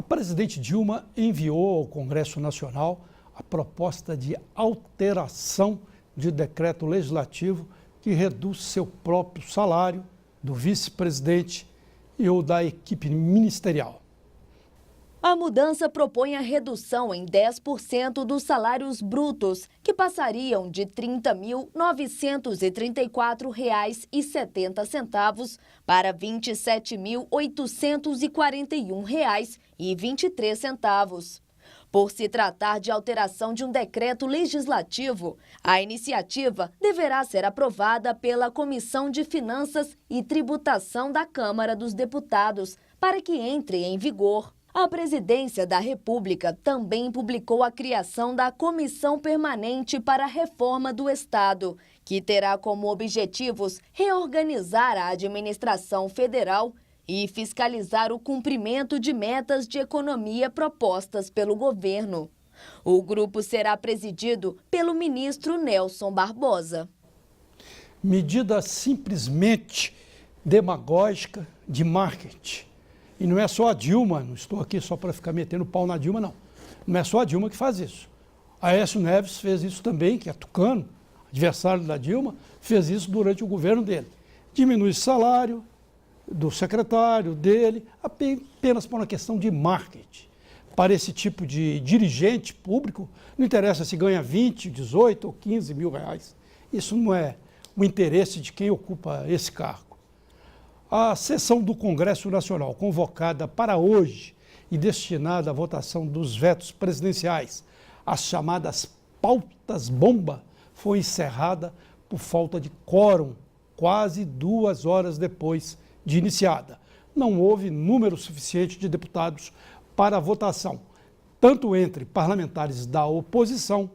presidente Dilma enviou ao Congresso Nacional a proposta de alteração de decreto legislativo que reduz seu próprio salário, do vice-presidente e o da equipe ministerial. A mudança propõe a redução em 10% dos salários brutos, que passariam de R$ 30.934,70 para R$ 27.841,23. Por se tratar de alteração de um decreto legislativo, a iniciativa deverá ser aprovada pela Comissão de Finanças e Tributação da Câmara dos Deputados para que entre em vigor. A Presidência da República também publicou a criação da Comissão Permanente para a Reforma do Estado, que terá como objetivos reorganizar a administração federal e fiscalizar o cumprimento de metas de economia propostas pelo governo. O grupo será presidido pelo ministro Nelson Barbosa. Medida simplesmente demagógica de marketing. E não é só a Dilma, não estou aqui só para ficar metendo pau na Dilma, não. Não é só a Dilma que faz isso. Aécio Neves fez isso também, que é tucano, adversário da Dilma, fez isso durante o governo dele. Diminui o salário do secretário, dele, apenas por uma questão de marketing. Para esse tipo de dirigente público, não interessa se ganha 20, 18 ou 15 mil reais. Isso não é o interesse de quem ocupa esse cargo. A sessão do Congresso Nacional, convocada para hoje e destinada à votação dos vetos presidenciais, as chamadas pautas-bomba, foi encerrada por falta de quórum, quase 2 horas depois de iniciada. Não houve número suficiente de deputados para a votação, tanto entre parlamentares da oposição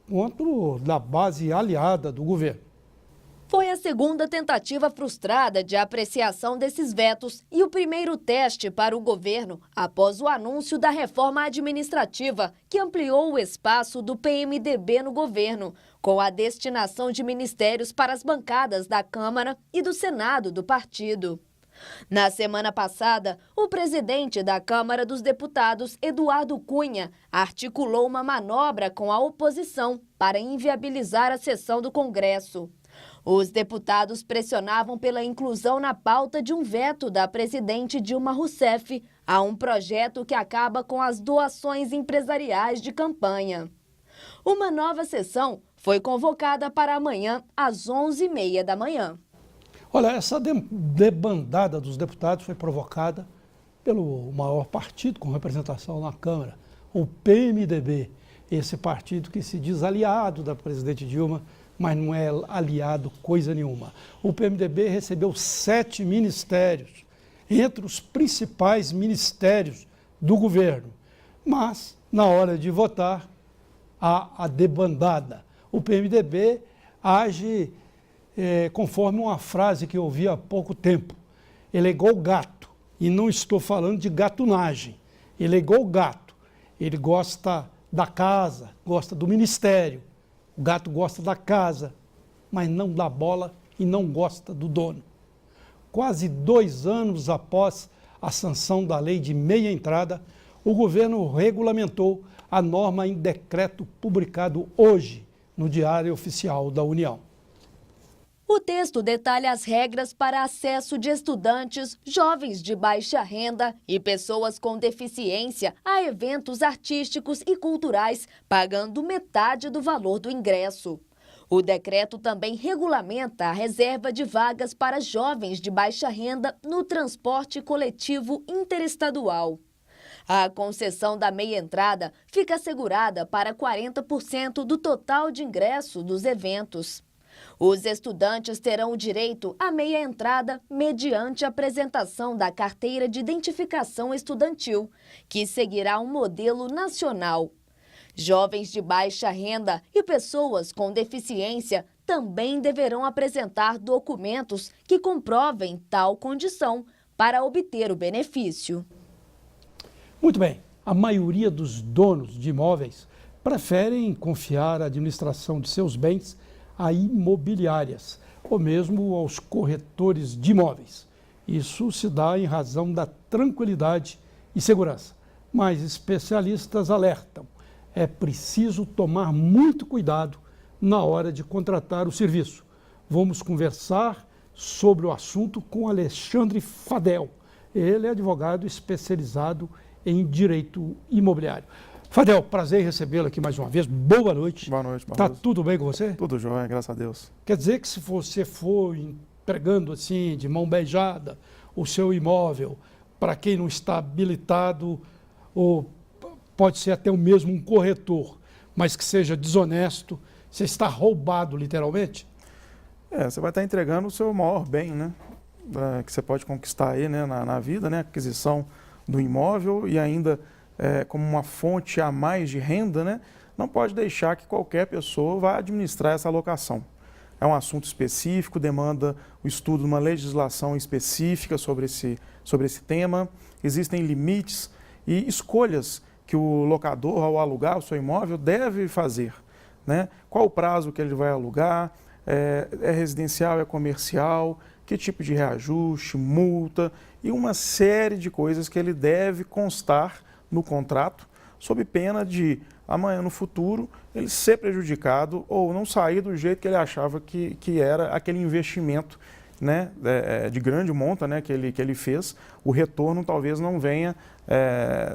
quanto da base aliada do governo. Foi a segunda tentativa frustrada de apreciação desses vetos e o primeiro teste para o governo após o anúncio da reforma administrativa que ampliou o espaço do PMDB no governo, com a destinação de ministérios para as bancadas da Câmara e do Senado do partido. Na semana passada, o presidente da Câmara dos Deputados, Eduardo Cunha, articulou uma manobra com a oposição para inviabilizar a sessão do Congresso. Os deputados pressionavam pela inclusão na pauta de um veto da presidente Dilma Rousseff a um projeto que acaba com as doações empresariais de campanha. Uma nova sessão foi convocada para amanhã, às 11h30 da manhã. Olha, essa debandada dos deputados foi provocada pelo maior partido com representação na Câmara, o PMDB, esse partido que se diz aliado da presidente Dilma, mas não é aliado coisa nenhuma. O PMDB recebeu 7 ministérios, entre os principais ministérios do governo, mas, na hora de votar, há a debandada. O PMDB age conforme uma frase que eu ouvi há pouco tempo. Ele é igual gato, e não estou falando de gatunagem. Ele é igual gato. Ele gosta da casa, gosta do ministério. O gato gosta da casa, mas não da bola e não gosta do dono. Quase 2 anos após a sanção da lei de meia entrada, o governo regulamentou a norma em decreto publicado hoje no Diário Oficial da União. O texto detalha as regras para acesso de estudantes, jovens de baixa renda e pessoas com deficiência a eventos artísticos e culturais, pagando metade do valor do ingresso. O decreto também regulamenta a reserva de vagas para jovens de baixa renda no transporte coletivo interestadual. A concessão da meia entrada fica assegurada para 40% do total de ingresso dos eventos. Os estudantes terão o direito à meia entrada mediante a apresentação da carteira de identificação estudantil, que seguirá um modelo nacional. Jovens de baixa renda e pessoas com deficiência também deverão apresentar documentos que comprovem tal condição para obter o benefício. Muito bem, a maioria dos donos de imóveis preferem confiar a administração de seus bens a imobiliárias, ou mesmo aos corretores de imóveis. Isso se dá em razão da tranquilidade e segurança. mas especialistas alertam: é preciso tomar muito cuidado na hora de contratar o serviço. Vamos conversar sobre o assunto com Alexandre Fadel. Ele é advogado especializado em direito imobiliário. Fadel, prazer em recebê-lo aqui mais uma vez. Boa noite. Boa noite, Barroso. Tá tudo bem com você? Tudo jóia, graças a Deus. Quer dizer que se você for entregando assim, de mão beijada, o seu imóvel para quem não está habilitado, ou pode ser até o mesmo um corretor, mas que seja desonesto, você está roubado literalmente? Você vai estar entregando o seu maior bem, né? Que você pode conquistar aí, né, na vida, né? A aquisição do imóvel e ainda como uma fonte a mais de renda, né? Não pode deixar que qualquer pessoa vá administrar essa alocação. É um assunto específico, demanda o estudo de uma legislação específica sobre esse tema. Existem limites e escolhas que o locador, ao alugar o seu imóvel, deve fazer, né? Qual o prazo que ele vai alugar, é residencial, é comercial, que tipo de reajuste, multa e uma série de coisas que ele deve constar no contrato, sob pena de, amanhã no futuro, ele ser prejudicado ou não sair do jeito que ele achava que era aquele investimento, né, de grande monta, né, que ele fez. O retorno talvez não venha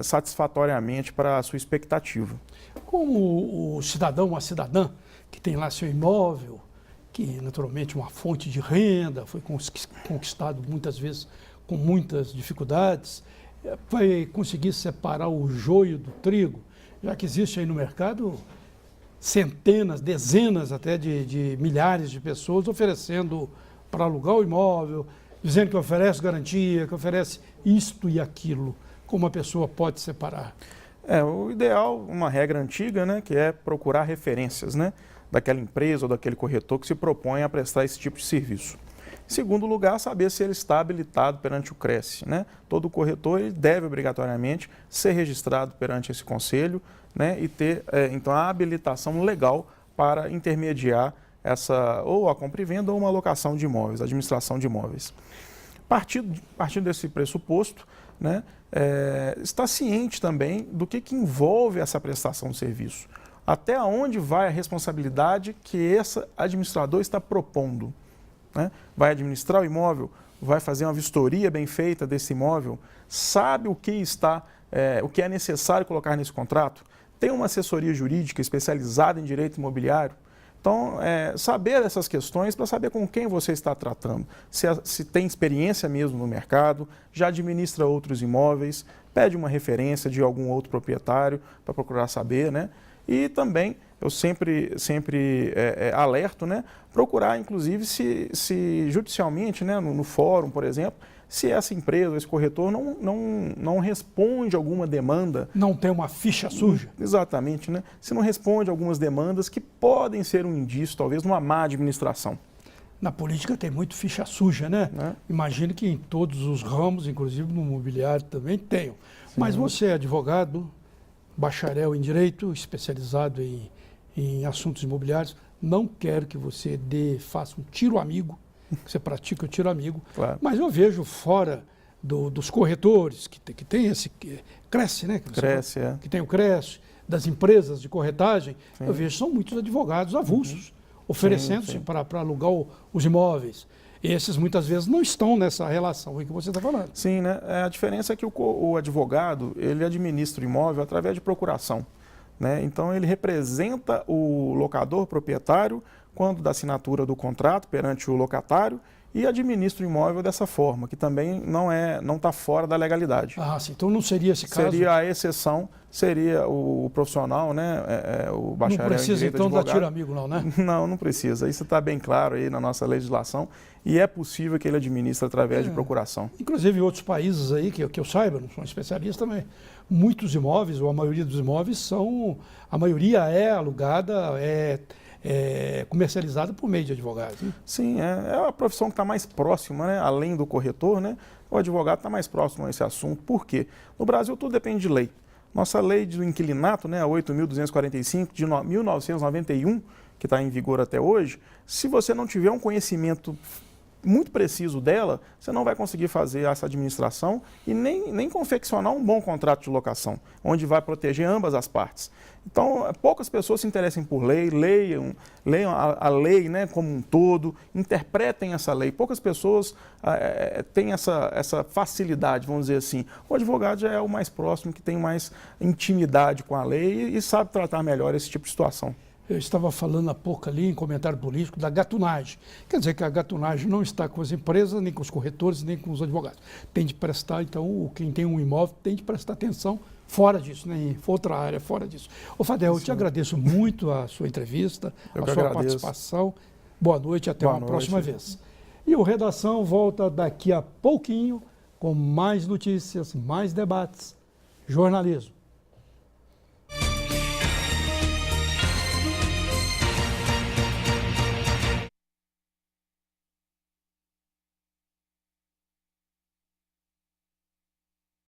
satisfatoriamente para a sua expectativa. Como o cidadão, uma cidadã que tem lá seu imóvel, que naturalmente é uma fonte de renda, foi conquistado muitas vezes com muitas dificuldades, vai conseguir separar o joio do trigo, já que existe aí no mercado centenas, dezenas até de milhares de pessoas oferecendo para alugar o imóvel, dizendo que oferece garantia, que oferece isto e aquilo. Como a pessoa pode separar? O ideal, uma regra antiga, né, que é procurar referências, né, daquela empresa ou daquele corretor que se propõe a prestar esse tipo de serviço. Em segundo lugar, saber se ele está habilitado perante o CRES, né? Todo corretor ele deve obrigatoriamente ser registrado perante esse conselho, né, e ter então a habilitação legal para intermediar ou a compra e venda ou uma alocação de imóveis, administração de imóveis. Partindo desse pressuposto, né, está ciente também do que envolve essa prestação de serviço. Até onde vai a responsabilidade que esse administrador está propondo, né? Vai administrar o imóvel, vai fazer uma vistoria bem feita desse imóvel, sabe o que é necessário colocar nesse contrato, tem uma assessoria jurídica especializada em direito imobiliário. Então, saber essas questões para saber com quem você está tratando, se tem experiência mesmo no mercado, já administra outros imóveis, pede uma referência de algum outro proprietário para procurar saber, né? E também eu sempre alerto, né, procurar inclusive se judicialmente, né, no fórum, por exemplo, se essa empresa, esse corretor não responde alguma demanda. Não tem uma ficha suja. Exatamente, né? Se não responde algumas demandas que podem ser um indício, talvez, de uma má administração. Na política tem muito ficha suja, né? Imagino que em todos os ramos, inclusive no imobiliário também tenham. Sim. Mas você é advogado, bacharel em direito, especializado em assuntos imobiliários. Não quero que você faça um tiro amigo, que você pratica o tiro amigo, claro. Mas eu vejo fora dos corretores, que tem esse Cresce, né? Que tem o Cresce, das empresas de corretagem, sim. Eu vejo são muitos advogados avulsos, oferecendo-se para alugar os imóveis. Esses muitas vezes não estão nessa relação aí que você está falando. Sim, né? A diferença é que o advogado, ele administra o imóvel através de procuração, né? Então ele representa o locador proprietário quando da assinatura do contrato perante o locatário e administra o imóvel dessa forma, que também não está fora da legalidade. Ah, sim. Então não seria esse caso? Seria a exceção, seria o profissional, né, o bacharel em direito, não precisa então advogado. dar tiro amigo não, né? Não precisa. Isso está bem claro aí na nossa legislação e é possível que ele administre através de procuração. Inclusive em outros países aí, que eu saiba, não sou especialista também, muitos imóveis, ou a maioria dos imóveis a maioria é alugada, comercializada por meio de advogados. Né? Sim, é a profissão que está mais próxima, né, além do corretor, né? O advogado está mais próximo a esse assunto. Por quê? No Brasil tudo depende de lei. Nossa lei do inquilinato, né, a 8.245 de 1991, que está em vigor até hoje, se você não tiver um conhecimento muito preciso dela, você não vai conseguir fazer essa administração e nem confeccionar um bom contrato de locação, onde vai proteger ambas as partes. Então, poucas pessoas se interessem por lei, leiam a lei, né, como um todo, interpretem essa lei. Poucas pessoas têm essa facilidade, vamos dizer assim. O advogado já é o mais próximo, que tem mais intimidade com a lei e sabe tratar melhor esse tipo de situação. Eu estava falando há pouco ali, em comentário político, da gatunagem. Quer dizer que a gatunagem não está com as empresas, nem com os corretores, nem com os advogados. Tem de prestar, então, quem tem um imóvel tem de prestar atenção fora disso, né? Em outra área fora disso. Ô Fadel, eu te agradeço muito a sua entrevista, a sua participação. Boa noite e até uma próxima vez. E o Redação volta daqui a pouquinho com mais notícias, mais debates, jornalismo.